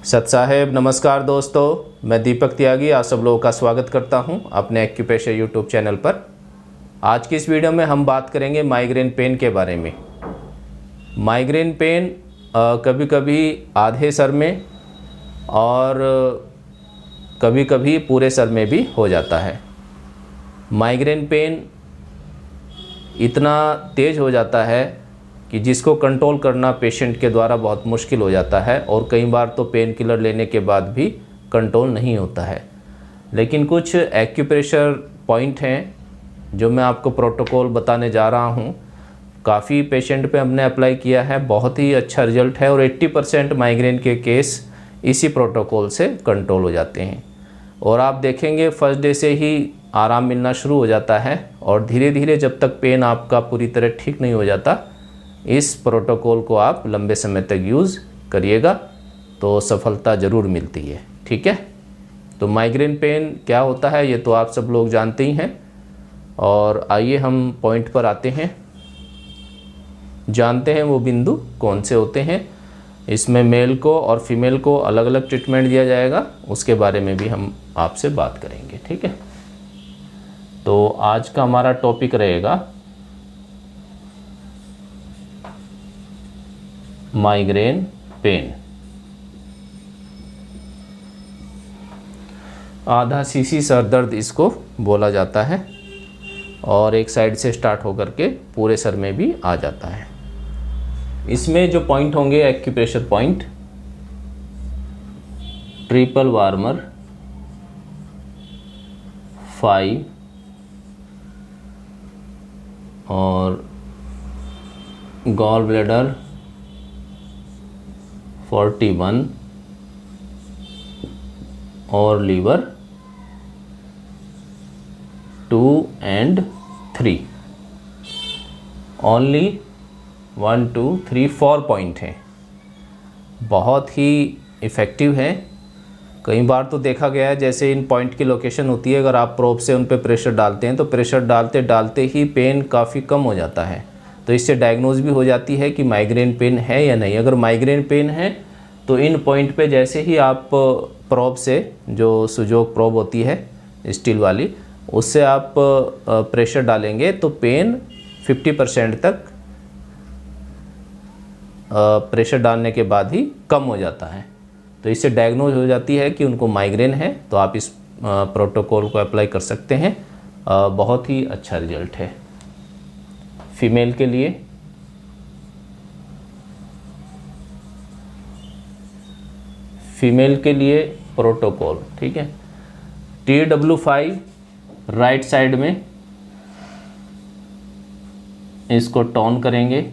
सत साहेब नमस्कार दोस्तों, मैं दीपक त्यागी आप सब लोगों का स्वागत करता हूं अपने एक्यूप्रेशर यूट्यूब चैनल पर। आज की इस वीडियो में हम बात करेंगे माइग्रेन पेन के बारे में। माइग्रेन पेन कभी कभी आधे सर में और कभी कभी पूरे सर में भी हो जाता है। माइग्रेन पेन इतना तेज़ हो जाता है कि जिसको कंट्रोल करना पेशेंट के द्वारा बहुत मुश्किल हो जाता है और कई बार तो पेन किलर लेने के बाद भी कंट्रोल नहीं होता है। लेकिन कुछ एक्यूप्रेशर पॉइंट हैं जो मैं आपको प्रोटोकॉल बताने जा रहा हूं। काफ़ी पेशेंट पे हमने अप्लाई किया है, बहुत ही अच्छा रिजल्ट है और 80% माइग्रेन के केस इसी प्रोटोकॉल से कंट्रोल हो जाते हैं। और आप देखेंगे फर्स्ट डे से ही आराम मिलना शुरू हो जाता है और धीरे धीरे जब तक पेन आपका पूरी तरह ठीक नहीं हो जाता, इस प्रोटोकॉल को आप लंबे समय तक यूज़ करिएगा तो सफलता ज़रूर मिलती है। ठीक है, तो माइग्रेन पेन क्या होता है ये तो आप सब लोग जानते ही हैं। और आइए हम पॉइंट पर आते हैं, जानते हैं वो बिंदु कौन से होते हैं। इसमें मेल को और फीमेल को अलग अलग ट्रीटमेंट दिया जाएगा, उसके बारे में भी हम आपसे बात करेंगे। ठीक है, तो आज का हमारा टॉपिक रहेगा माइग्रेन पेन। आधा सीसी सर दर्द इसको बोला जाता है और एक साइड से स्टार्ट होकर के पूरे सर में भी आ जाता है। इसमें जो पॉइंट होंगे एक्यूप्रेशर पॉइंट, ट्रिपल वार्मर 5 और गॉल ब्लैडर 41 और लीवर 2 and 3। ओनली 1 2 3 4 पॉइंट हैं, बहुत ही इफ़ेक्टिव है। कई बार तो देखा गया है जैसे इन पॉइंट की लोकेशन होती है, अगर आप प्रोब से उन पे प्रेशर डालते हैं तो प्रेशर डालते डालते ही पेन काफ़ी कम हो जाता है। तो इससे डायग्नोज भी हो जाती है कि माइग्रेन पेन है या नहीं। अगर माइग्रेन पेन है तो इन पॉइंट पे जैसे ही आप प्रोब से, जो सुजोक प्रोब होती है स्टील वाली, उससे आप प्रेशर डालेंगे तो पेन 50% तक प्रेशर डालने के बाद ही कम हो जाता है। तो इससे डायग्नोज हो जाती है कि उनको माइग्रेन है। तो आप इस प्रोटोकॉल को अप्लाई कर सकते हैं, बहुत ही अच्छा रिजल्ट है। फीमेल के लिए प्रोटोकॉल, ठीक है, TW5 राइट साइड में इसको टॉन करेंगे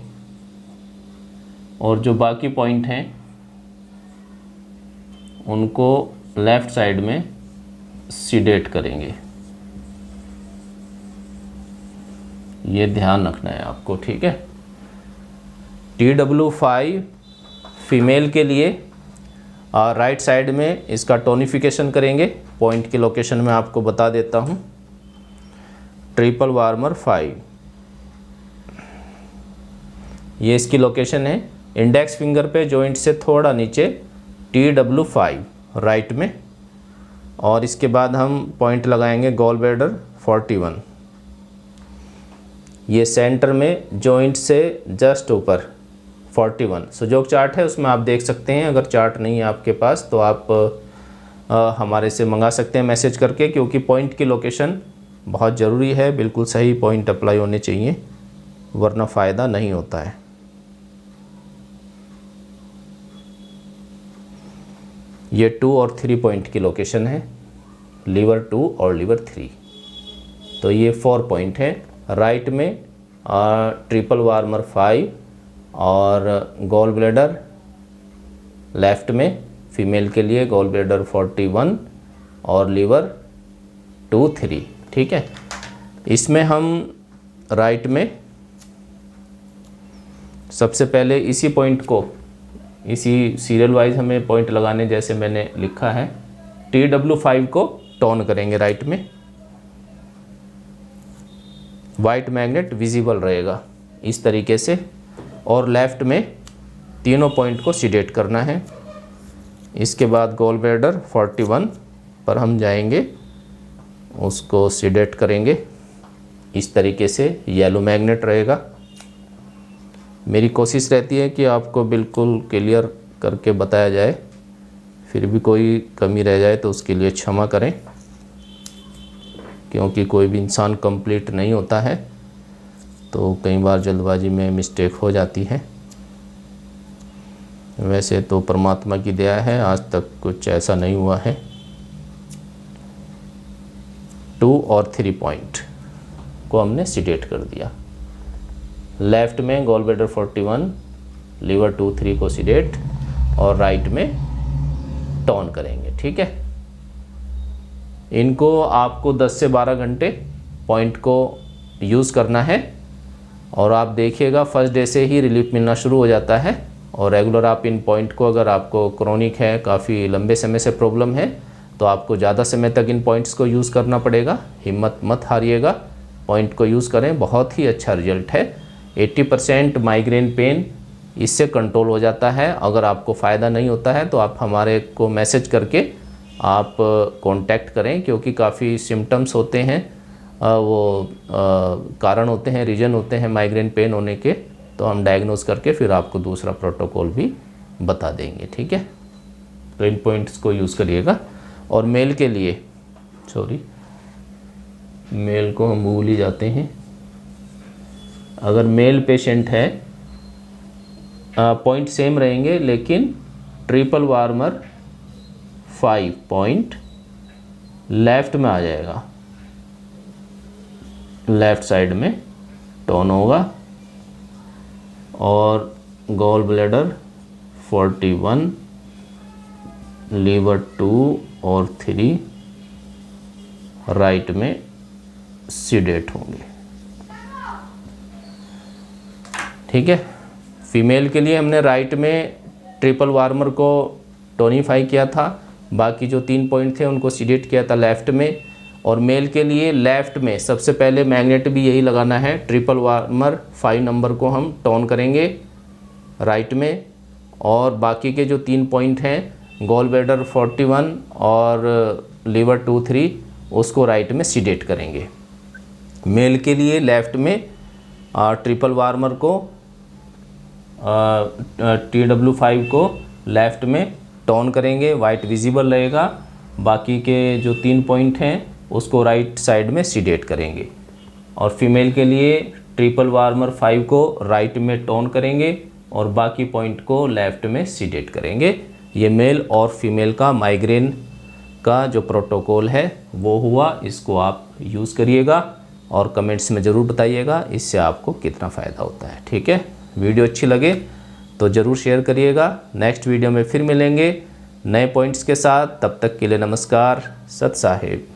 और जो बाकी पॉइंट हैं उनको लेफ्ट साइड में सीडेट करेंगे। ये ध्यान रखना है आपको। ठीक है, TW5 फीमेल के लिए राइट साइड में इसका टोनिफिकेशन करेंगे। पॉइंट की लोकेशन में आपको बता देता हूँ, ट्रिपल वार्मर 5 ये इसकी लोकेशन है। इंडेक्स फिंगर पे जॉइंट से थोड़ा नीचे TW5 राइट में, और इसके बाद हम पॉइंट लगाएंगे गॉल ब्लैडर 41, ये सेंटर में जॉइंट से जस्ट ऊपर 41। सुजोक चार्ट है उसमें आप देख सकते हैं। अगर चार्ट नहीं है आपके पास तो आप हमारे से मंगा सकते हैं मैसेज करके, क्योंकि पॉइंट की लोकेशन बहुत ज़रूरी है। बिल्कुल सही पॉइंट अप्लाई होने चाहिए, वरना फ़ायदा नहीं होता है। ये 2 और 3 पॉइंट की लोकेशन है, लीवर 2 और लीवर 3। तो ये 4 पॉइंट हैं राइट में, ट्रिपल वार्मर 5 और गॉल ब्लैडर लेफ़्ट में फीमेल के लिए गॉल ब्लैडर 41 और लीवर 2 3। ठीक है, इसमें हम राइट में सबसे पहले इसी पॉइंट को, इसी सीरियल वाइज हमें पॉइंट लगाने, जैसे मैंने लिखा है। TW5 को टॉन करेंगे राइट में, वाइट मैग्नेट विजिबल रहेगा इस तरीके से, और लेफ़्ट में तीनों पॉइंट को सीडेट करना है। इसके बाद गॉल ब्लैडर 41 पर हम जाएंगे, उसको सीडेट करेंगे। इस तरीके से येलो मैग्नेट रहेगा। मेरी कोशिश रहती है कि आपको बिल्कुल क्लियर करके बताया जाए, फिर भी कोई कमी रह जाए तो उसके लिए क्षमा करें, क्योंकि कोई भी इंसान कंप्लीट नहीं होता है, तो कई बार जल्दबाजी में मिस्टेक हो जाती है। वैसे तो परमात्मा की दया है, आज तक कुछ ऐसा नहीं हुआ है। 2 और 3 पॉइंट को हमने सीडेट कर दिया। लेफ्ट में गॉल ब्लैडर 41, लीवर 2, 3 को सीडेट, और राइट में टोन करेंगे। ठीक है, इनको आपको 10 से 12 घंटे पॉइंट को यूज़ करना है, और आप देखिएगा फर्स्ट डे से ही रिलीफ मिलना शुरू हो जाता है। और रेगुलर आप इन पॉइंट को, अगर आपको क्रोनिक है, काफ़ी लंबे समय से प्रॉब्लम है, तो आपको ज़्यादा समय तक इन पॉइंट्स को यूज़ करना पड़ेगा। हिम्मत मत हारिएगा, पॉइंट को यूज़ करें, बहुत ही अच्छा रिजल्ट है। 80% माइग्रेन पेन इससे कंट्रोल हो जाता है। अगर आपको फ़ायदा नहीं होता है तो आप हमारे को मैसेज करके आप कांटेक्ट करें, क्योंकि काफ़ी सिम्टम्स होते हैं, कारण होते हैं, रीज़न होते हैं माइग्रेन पेन होने के, तो हम डायग्नोज करके फिर आपको दूसरा प्रोटोकॉल भी बता देंगे। ठीक है, तो इन पॉइंट्स को यूज़ करिएगा। और मेल के लिए, मेल को हम भूल ही जाते हैं। अगर मेल पेशेंट है, पॉइंट सेम रहेंगे, लेकिन ट्रिपल वार्मर 5 पॉइंट लेफ्ट में आ जाएगा, लेफ्ट साइड में टोन होगा, और गॉल ब्लैडर 41, लीवर 2 और 3 राइट में सीडेट होंगे। ठीक है, फीमेल के लिए हमने राइट में ट्रिपल वार्मर को टोनीफाई किया था, बाकी जो 3 पॉइंट थे उनको सीडेट किया था लेफ़्ट में। और मेल के लिए लेफ़्ट में सबसे पहले मैग्नेट भी यही लगाना है, ट्रिपल वार्मर 5 नंबर को हम टोन करेंगे राइट में, और बाकी के जो 3 पॉइंट हैं गॉल ब्लैडर 41 और लीवर 2, 3 उसको राइट में सीडेट करेंगे। मेल के लिए लेफ़्ट में ट्रिपल वार्मर को TW5 को लेफ़्ट में टोन करेंगे, वाइट विजिबल रहेगा। बाकी के जो 3 पॉइंट हैं उसको राइट साइड में सीडेट करेंगे। और फीमेल के लिए ट्रिपल वार्मर 5 को राइट में टोन करेंगे और बाकी पॉइंट को लेफ़्ट में सीडेट करेंगे। ये मेल और फीमेल का माइग्रेन का जो प्रोटोकॉल है वो हुआ। इसको आप यूज़ करिएगा और कमेंट्स में ज़रूर बताइएगा इससे आपको कितना फ़ायदा होता है। ठीक है, वीडियो अच्छी लगे तो ज़रूर शेयर करिएगा। नेक्स्ट वीडियो में फिर मिलेंगे नए पॉइंट्स के साथ। तब तक के लिए नमस्कार, सत साहिब।